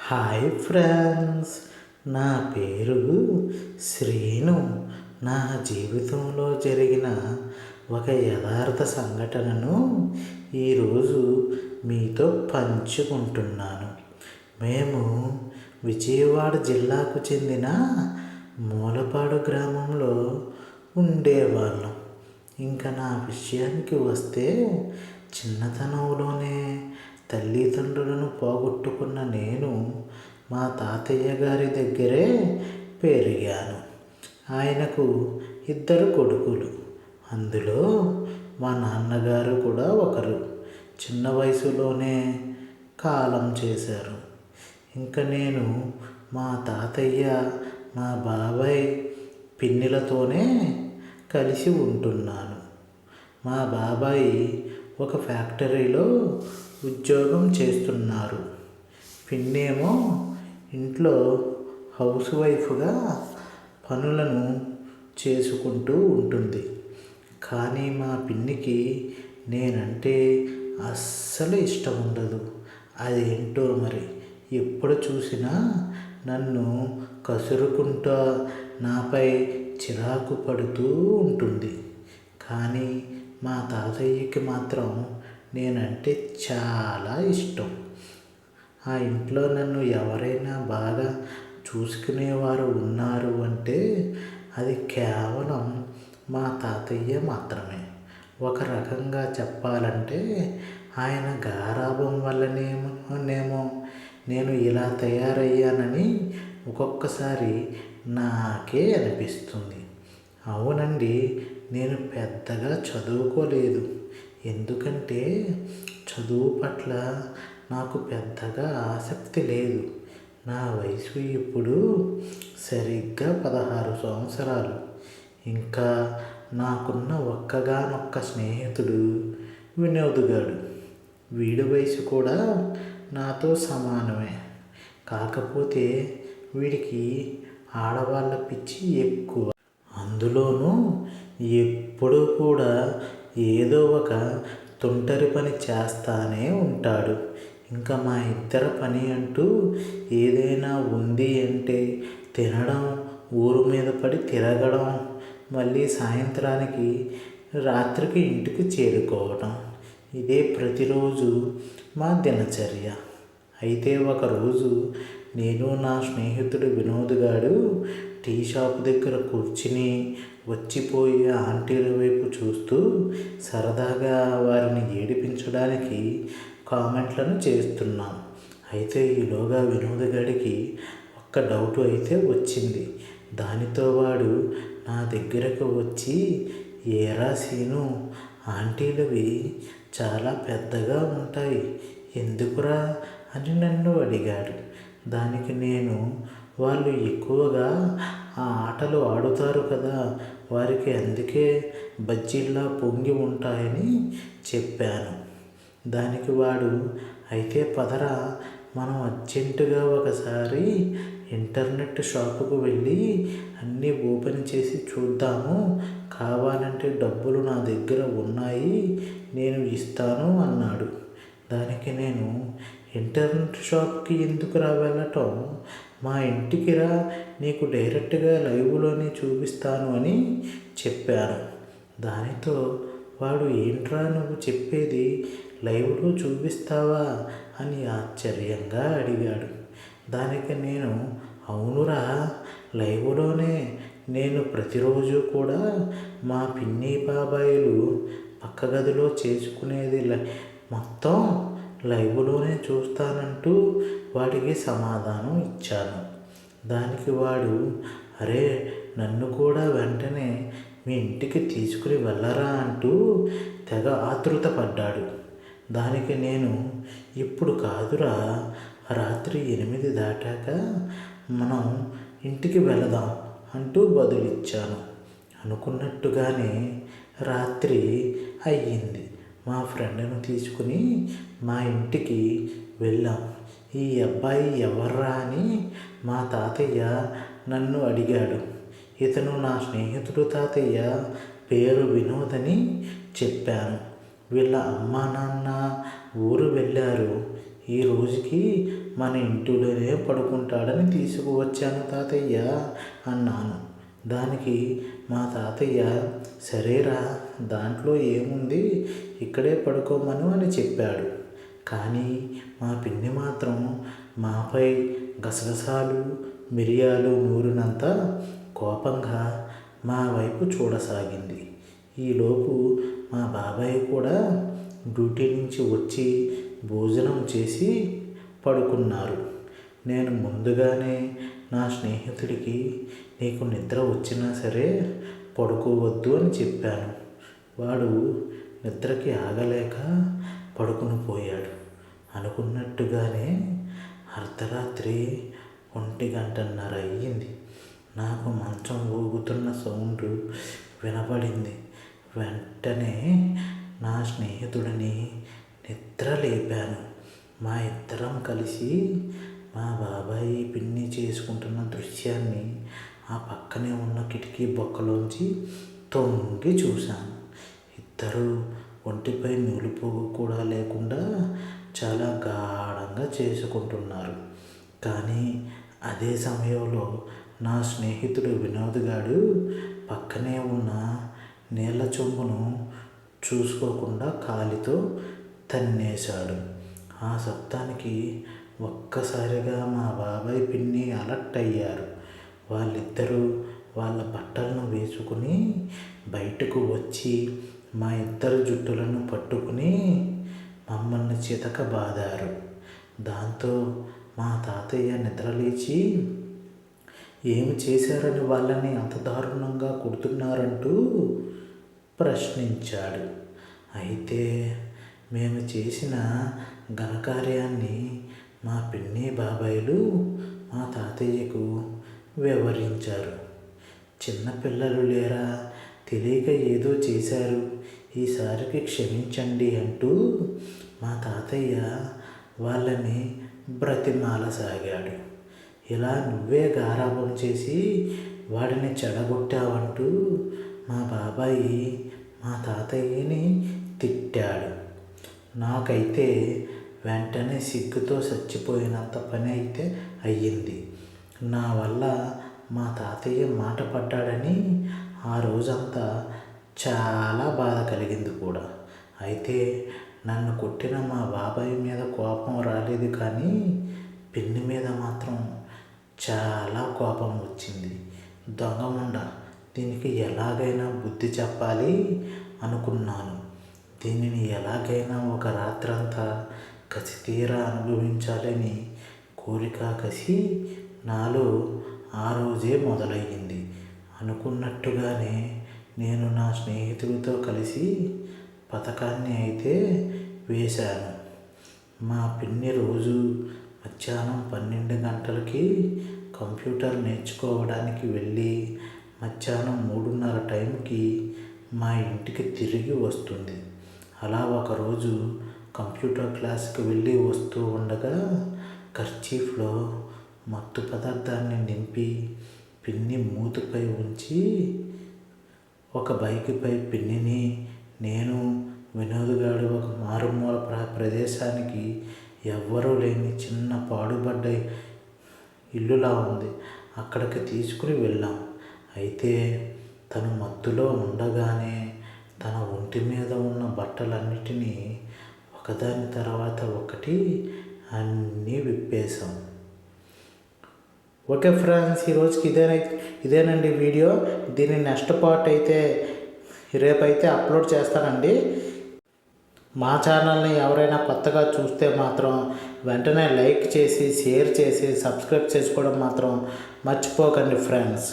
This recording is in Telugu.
హాయ్ ఫ్రెండ్స్, నా పేరు శ్రీను. నా జీవితంలో జరిగిన ఒక యథార్థ సంఘటనను ఈరోజు మీతో పంచుకుంటున్నాను. మేము విజయవాడ జిల్లాకు చెందిన మూలపాడు గ్రామంలో ఉండేవాళ్ళం. ఇంకా నా విషయానికి వస్తే, చిన్నతనంలోనే తల్లిదండ్రులను పోగొట్టుకున్న నేను మా తాతయ్య గారి దగ్గరే పెరిగాను. ఆయనకు 2 కొడుకులు, అందులో మా నాన్నగారు కూడా ఒకరు. చిన్న వయసులోనే కాలం చేశారు. ఇంకా నేను మా తాతయ్య, మా బాబాయ్, పిన్నిలతోనే కలిసి ఉంటున్నాను. మా బాబాయ్ ఒక ఫ్యాక్టరీలో ఉద్యోగం చేస్తున్నారు. పిన్నేమో ఇంట్లో హౌస్ వైఫ్గా పనులను చేసుకుంటూ ఉంటుంది. కానీ మా పిన్నికి నేనంటే అస్సలు ఇష్టం ఉండదు. అదేంటో మరి, ఎప్పుడు చూసినా నన్ను కసురుకుంటూ నాపై చిరాకు పడుతూ ఉంటుంది. కానీ మా తాతయ్యకి మాత్రం నేనంటే చాలా ఇష్టం. ఆ ఇంట్లో నన్ను ఎవరైనా బాగా చూసుకునేవారు ఉన్నారు అంటే అది కేవలం మా తాతయ్య మాత్రమే. ఒక రకంగా చెప్పాలంటే ఆయన గారాబం వల్లనేమో నేను ఇలా తయారయ్యానని ఒక్కొక్కసారి నాకే అనిపిస్తుంది. అవునండి, నేను పెద్దగా చదువుకోలేదు. ఎందుకంటే చదువు పట్ల నాకు పెద్దగా ఆసక్తి లేదు. నా వయసు ఇప్పుడు సరిగ్గా 16 సంవత్సరాలు. ఇంకా నాకున్న ఒక్కగానొక్క స్నేహితుడు వినోద్గాడు. వీడి వయసు కూడా నాతో సమానమే. కాకపోతే వీడికి ఆడవాళ్ళ పిచ్చి ఎక్కువ. అందులోనూ ఎప్పుడూ కూడా ఏదో ఒక తుంటరి పని చేస్తానే ఉంటాడు. ఇంకా మా ఇద్దరి పని అంటూ ఏదైనా ఉంది అంటే తినడం, ఊరు మీద పడి తిరగడం, మళ్ళీ సాయంత్రానికి రాత్రికి ఇంటికి చేరుకోవడం. ఇదే ప్రతిరోజు మా దినచర్య. అయితే ఒకరోజు నేను నా స్నేహితుడు వినోద్గాడు టీ షాప్ దగ్గర కూర్చుని వచ్చిపోయే ఆంటీల వైపు చూస్తూ సరదాగా వారిని ఏడిపించడానికి కామెంట్లను చేస్తున్నాం. అయితే ఈలోగా వినోద్గాడికి ఒక్క డౌట్ అయితే వచ్చింది. దానితో వాడు నా దగ్గరకు వచ్చి, ఏరా సీను, ఆంటీలవి చాలా పెద్దగా ఉంటాయి, ఎందుకురా అని నన్ను అడిగాడు. దానికి నేను, వాళ్ళు ఎక్కువగా ఆ ఆటలు ఆడుతారు కదా, వారికి అందుకే బజ్జీల్లా పొంగి ఉంటాయని చెప్పాను. దానికి వాడు, అయితే పదరా, మనం అర్జెంటుగా ఒకసారి ఇంటర్నెట్ షాపుకు వెళ్ళి అన్నీ ఓపెన్ చేసి చూద్దాము, కావాలంటే డబ్బులు నా దగ్గర ఉన్నాయి, నేను ఇస్తాను అన్నాడు. దానికి నేను, ఇంటర్నెట్ షాప్కి ఎందుకురా వెళ్ళటం, మా ఇంటికి రా, నీకు డైరెక్ట్గా లైవ్లోనే చూపిస్తాను అని చెప్పాను. దానితో వాడు, ఏంట్రా నువ్వు చెప్పేది, లైవ్లో చూపిస్తావా అని ఆశ్చర్యంగా అడిగాడు. దానికి నేను, అవునురా, లైవ్లోనే. నేను ప్రతిరోజు కూడా మా పిన్ని బాబాయిలు పక్క గదిలో చేసుకునేది మొత్తం లైవ్లోనే చూస్తానంటూ వాడికి సమాధానం ఇచ్చాను. దానికి వాడు, అరే, నన్ను కూడా వెంటనే మీ ఇంటికి తీసుకుని వెళ్ళరా అంటూ తెగ ఆతృతపడ్డాడు. దానికి నేను, ఇప్పుడు కాదురా, రాత్రి 8 దాటాక మనం ఇంటికి వెళదాం అంటూ బదులిచ్చాను. అనుకున్నట్టుగానే రాత్రి అయ్యింది. మా ఫ్రెండ్ను తీసుకుని మా ఇంటికి వెళ్ళాం. ఈ అబ్బాయి ఎవర్రా అని మా తాతయ్య నన్ను అడిగాడు. ఇతను నా స్నేహితుడు తాతయ్య, పేరు వినోద్ అని చెప్పాను. వీళ్ళ అమ్మా నాన్న ఊరు వెళ్ళారు. ఈ రోజుకి మన ఇంటిలోనే పడుకుంటాడని తీసుకువచ్చాను తాతయ్య అన్నాను. దానికి మా తాతయ్య సరేరా, దాంట్లో ఏముంది, ఇక్కడే పడుకోమను అని చెప్పాడు. కానీ మా పిన్ని మాత్రం మాపై గసగసాలు మిరియాలు నూరినంత కోపంగా మా వైపు చూడసాగింది. ఈలోపు మా బాబాయ్ కూడా డ్యూటీ నుంచి వచ్చి భోజనం చేసి పడుకున్నారు. నేను ముందుగానే నా స్నేహితుడికి నీకు నిద్ర వచ్చినా సరే పడుకోవద్దు అని చెప్పాను. వాడు నిద్రకి ఆగలేక పడుకుని పోయాడు. అనుకున్నట్టుగానే అర్ధరాత్రి 1:30 అయ్యింది. నాకు మంచం ఊగుతున్న సౌండ్ వినపడింది. వెంటనే నా స్నేహితుడిని నిద్ర లేపాను. మా ఇద్దరం కలిసి మా బాబాయి పిన్ని చేసుకుంటున్న దృశ్యాన్ని ఆ పక్కనే ఉన్న కిటికీ బొక్కలోంచి తొంగి చూశాను. ఇద్దరు ఒంటిపై నులుపు కూడా లేకుండా చాలా గాఢంగా చేసుకుంటున్నారు. కానీ అదే సమయంలో నా స్నేహితుడు వినోద్ గాడు పక్కనే ఉన్న నీళ్ళ చెంబును చూసుకోకుండా కాలితో తన్నేశాడు. ఆ శబ్దానికి ఒక్కసారిగా మా బాబాయ్ పిన్ని అలర్ట్ అయ్యారు. వాళ్ళిద్దరూ వాళ్ళ బట్టలను వేసుకుని బయటకు వచ్చి మా ఇద్దరు జుట్టులను పట్టుకుని మమ్మల్ని చితకబాదారు. దాంతో మా తాతయ్య నిద్రలేచి ఏమి చేశారని వాళ్ళని అంత దారుణంగా కొడుతున్నారంటూ ప్రశ్నించాడు. అయితే మేము చేసిన ఘనకార్యాన్ని మా పిన్ని బాబాయిలు మా తాతయ్యకు వివరించారు. చిన్నపిల్లలు లేరా, తెలియక ఏదో చేశారు, ఈసారికి క్షమించండి అంటూ మా తాతయ్య వాళ్ళని బ్రతిమాలసాగాడు. ఇలా నువ్వే గారాబం చేసి వాడిని చెడగొట్టావంటూ మా బాబాయి మా తాతయ్యని తిట్టాడు. నాకైతే వెంటనే సిగ్గుతో చచ్చిపోయినంత పని అయితే అయ్యింది. నా వల్ల మా తాతయ్య మాట పడ్డాడని ఆ రోజంతా చాలా బాధ కలిగింది కూడా. అయితే నన్ను కొట్టిన మా బాబాయ్ మీద కోపం రాలేదు, కానీ పిన్ని మీద మాత్రం చాలా కోపం వచ్చింది. దొంగముండ, దీనికి ఎలాగైనా బుద్ధి చెప్పాలి అనుకున్నాను. దీనిని ఎలాగైనా ఒక రాత్రంతా కసితీరా అనుభవించాలని కోరిక, కసి నాలో ఆ రోజే మొదలయ్యింది. అనుకున్నట్టుగానే నేను నా స్నేహితుడితో కలిసి పథకాన్ని అయితే వేశాను. మా పిన్ని రోజు మధ్యాహ్నం 12 గంటలకి కంప్యూటర్ నేర్చుకోవడానికి వెళ్ళి మధ్యాహ్నం 3:30 టైంకి మా ఇంటికి తిరిగి వస్తుంది. అలా ఒకరోజు కంప్యూటర్ క్లాస్కి వెళ్ళి వస్తూ ఉండగా కర్చీఫ్లో మత్తు పదార్థాన్ని నింపి పిన్ని మూతిపై ఉంచి ఒక బైక్పై పిన్నిని, నేను వినోద్గాడు ఒక మారుమూల ప్రదేశానికి, ఎవ్వరూ లేని చిన్న పాడుబడ్డ ఇల్లులా ఉంది, అక్కడికి తీసుకుని వెళ్ళాం. అయితే తను మత్తులో ఉండగానే తన ఒంటి మీద ఉన్న బట్టలన్నిటినీ ఒకదాని తర్వాత ఒకటి అన్నీ విప్పేశాం. ఓకే ఫ్రెండ్స్, ఈరోజుకి ఇదేనండి వీడియో. దీని నెక్స్ట్ పార్ట్ అయితే రేపైతే అప్లోడ్ చేస్తానండి. మా ఛానల్ని ఎవరైనా కొత్తగా చూస్తే మాత్రం వెంటనే లైక్ చేసి, షేర్ చేసి, సబ్స్క్రైబ్ చేసుకోవడం మాత్రం మర్చిపోకండి ఫ్రెండ్స్.